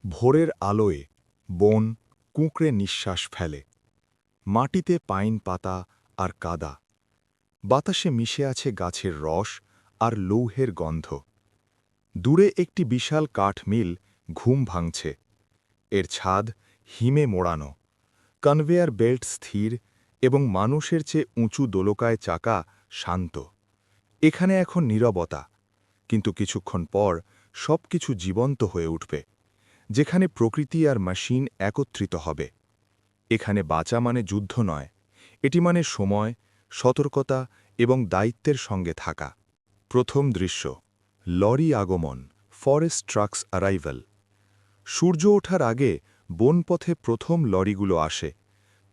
ভোরের আলোয় বন কুঁকড়ে নিঃশ্বাস ফেলে। মাটিতে পাইন পাতা আর কাদা। বাতাসে মিশে আছে গাছের রস আর লৌহের গন্ধ। দূরে একটি বিশাল কাঠ মিল ঘুম ভাঙছে। এর ছাদ হিমে মোড়ানো, কনভেয়ার বেল্ট স্থির এবং মানুষের চেয়ে উঁচু দোলকায় চাকা শান্ত। এখানে এখন নীরবতা, কিন্তু কিছুক্ষণ পর সবকিছু জীবন্ত হয়ে উঠবে, যেখানে প্রকৃতি আর মেশিন একত্রিত হবে। এখানে বাঁচা মানে যুদ্ধ নয়, এটি মানে সময়, সতর্কতা এবং দায়িত্বের সঙ্গে থাকা। প্রথম দৃশ্য, লরি আগমন, ফরেস্ট ট্রাকস অ্যারাইভাল। সূর্য ওঠার আগে বনপথে প্রথম লরিগুলো আসে।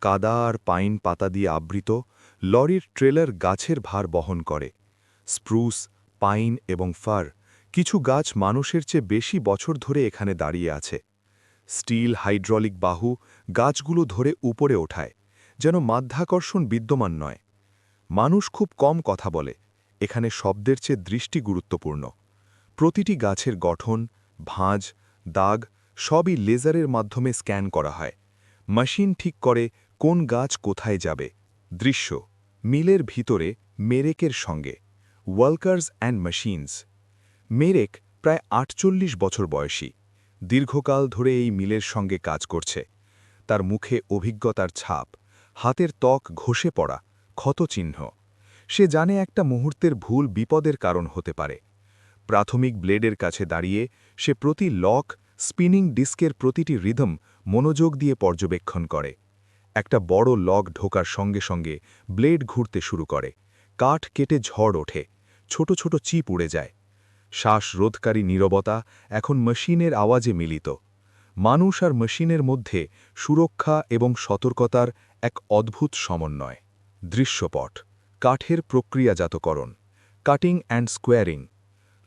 কাদা আর পাইন পাতা দিয়ে আবৃত, লরির ট্রেলার গাছের ভার বহন করে। স্প্রুস, পাইন এবং ফার, কিছু গাছ মানুষের চেয়ে বেশি বছর ধরে এখানে দাঁড়িয়ে আছে। স্টিল হাইড্রলিক বাহু গাছগুলো ধরে উপরে ওঠায়, যেন মাধ্যাকর্ষণ বিদ্যমান নয়। মানুষ খুব কম কথা বলে, এখানে শব্দের চেয়ে দৃষ্টি গুরুত্বপূর্ণ। প্রতিটি গাছের গঠন, ভাঁজ, দাগ সবই লেজারের মাধ্যমে স্ক্যান করা হয়। মেশিন ঠিক করে কোন গাছ কোথায় যাবে। দৃশ্য, মিলের ভিতরে মেরেকের সঙ্গে। Workers and machines. মেরেক প্রায় ৪৮ বছর বয়সী, দীর্ঘকাল ধরে এই মিলের সঙ্গে কাজ করছে। তার মুখে অভিজ্ঞতার ছাপ, হাতের ত্বক ঘষে পড়া, ক্ষতচিহ্ন। সে জানে একটা মুহূর্তের ভুল বিপদের কারণ হতে পারে। প্রাথমিক ব্লেডের কাছে দাঁড়িয়ে সে প্রতি লক, স্পিনিং ডিস্কের প্রতিটি রিদম মনোযোগ দিয়ে পর্যবেক্ষণ করে। একটা বড় লক ঢোকার সঙ্গে সঙ্গে ব্লেড ঘুরতে শুরু করে। কাঠ কেটে ঝড় ওঠে, ছোট ছোট চিপ উড়ে যায়। শ্বাসরোধকারী নীরবতা এখন মেশিনের আওয়াজে মিলিত। মানুষ আর মেশিনের মধ্যে সুরক্ষা এবং সতর্কতার এক অদ্ভুত সমন্বয়। দৃশ্যপট, কাঠের প্রক্রিয়াজাতকরণ, কাটিং অ্যান্ড স্কোয়ারিং।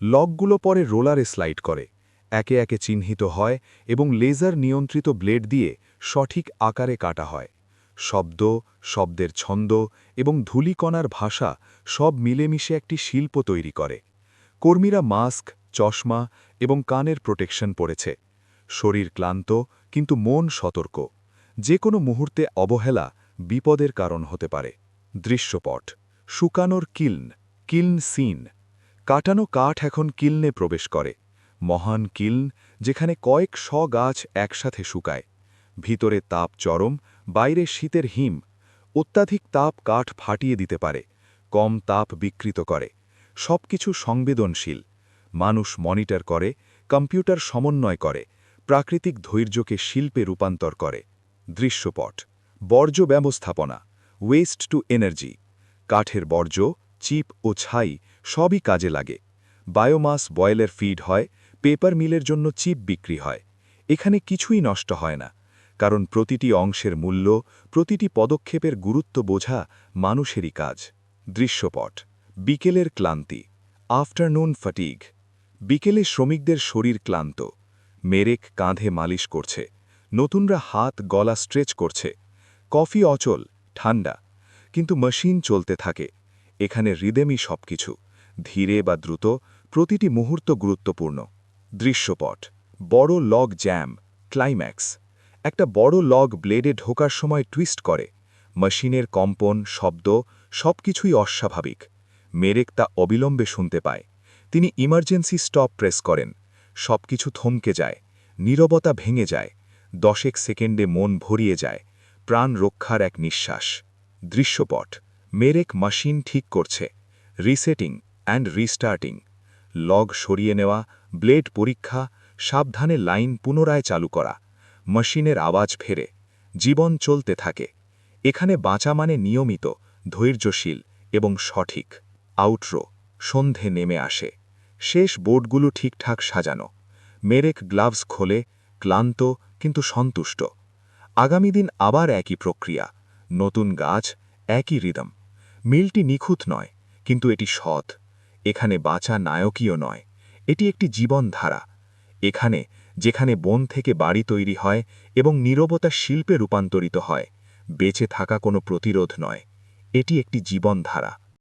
লকগুলো পরে রোলারে স্লাইড করে, একে একে চিহ্নিত হয় এবং লেজার নিয়ন্ত্রিত ব্লেড দিয়ে সঠিক আকারে কাটা হয়। শব্দ, শব্দের ছন্দ এবং ধূলিকণার ভাষা সব মিলেমিশে একটি শিল্প তৈরি করে। কর্মীরা মাস্ক, চশমা এবং কানের প্রোটেকশন পরেছে। শরীর ক্লান্ত, কিন্তু মন সতর্ক। যে কোনো মুহূর্তে অবহেলা বিপদের কারণ হতে পারে। দৃশ্যপট, শুকানোর কিল্ন, কিল্ন সিন। কাটানো কাঠ এখন কিল্নে প্রবেশ করে। মহান কিল্ন, যেখানে কয়েক শ গাছ একসাথে শুকায়। ভিতরে তাপ চরম, বাইরে শীতের হিম। অত্যাধিক তাপ কাঠ ফাটিয়ে দিতে পারে, কম তাপ বিকৃত করে। সবকিছু সংবেদনশীল। মানুষ মনিটর করে, কম্পিউটার সমন্বয় করে, প্রাকৃতিক ধৈর্যকে শিল্পে রূপান্তর করে। দৃশ্যপট, বর্জ্য ব্যবস্থাপনা, ওয়েস্ট টু এনার্জি। কাঠের বর্জ্য, চিপ ও ছাই সবই কাজে লাগে। বায়োমাস বয়েলের ফিড হয়, পেপার মিলের জন্য চিপ বিক্রি হয়। এখানে কিছুই নষ্ট হয় না, কারণ প্রতিটি অংশের মূল্য, প্রতিটি পদক্ষেপের গুরুত্ব বোঝা মানুষেরই কাজ। দৃশ্যপট, বিকেলের ক্লান্তি, আফটারনুন ফাটিগ। বিকেলে শ্রমিকদের শরীর ক্লান্ত। মেরেক কাঁধে মালিশ করছে, নতুনরা হাত গলা স্ট্রেচ করছে। কফি অচল, ঠান্ডা, কিন্তু মেশিন চলতে থাকে। এখানে রিদেমই সবকিছু, ধীরে বা দ্রুত, প্রতিটি মুহূর্ত গুরুত্বপূর্ণ। দৃশ্যপট, বড় লগ জ্যাম, ক্লাইম্যাক্স। একটা বড় লগ ব্লেডে ঢোকার সময় টুইস্ট করে। মেশিনের কম্পন, শব্দ সবকিছুই অস্বাভাবিক। মেরেক তা অবিলম্বে শুনতে পায়। তিনি ইমার্জেন্সি স্টপ প্রেস করেন। সবকিছু থমকে যায়, নীরবতা ভেঙে যায়। 10 সেকেন্ডে মন ভরিয়ে যায়, প্রাণ রক্ষার এক নিঃশ্বাস। দৃশ্যপট, মেরেক মেশিন ঠিক করছে, রিসেটিং অ্যান্ড রিস্টার্টিং। লগ সরিয়ে নেওয়া, ব্লেড পরীক্ষা, সাবধানে লাইন পুনরায় চালু করা। মেশিনের আওয়াজ ফেরে, জীবন চলতে থাকে। এখানে বাঁচা মানে নিয়মিত, ধৈর্যশীল এবং সঠিক। আউটরো, সন্ধে নেমে আসে। শেষ বোর্ডগুলো ঠিকঠাক সাজানো। মেরেক গ্লাভস খোলে, ক্লান্ত কিন্তু সন্তুষ্ট। আগামী দিন আবার একই প্রক্রিয়া, নতুন গাছ, একই রিদম। মিলটি নিখুঁত নয়, কিন্তু এটি সৎ। এখানে বাঁচা নায়কীয় নয়, এটি একটি জীবনধারা। এখানে, যেখানে বন থেকে বাড়ি তৈরি হয় এবং নীরবতা শিল্পে রূপান্তরিত হয়, বেঁচে থাকা কোনো প্রতিরোধ নয়, এটি একটি জীবনধারা।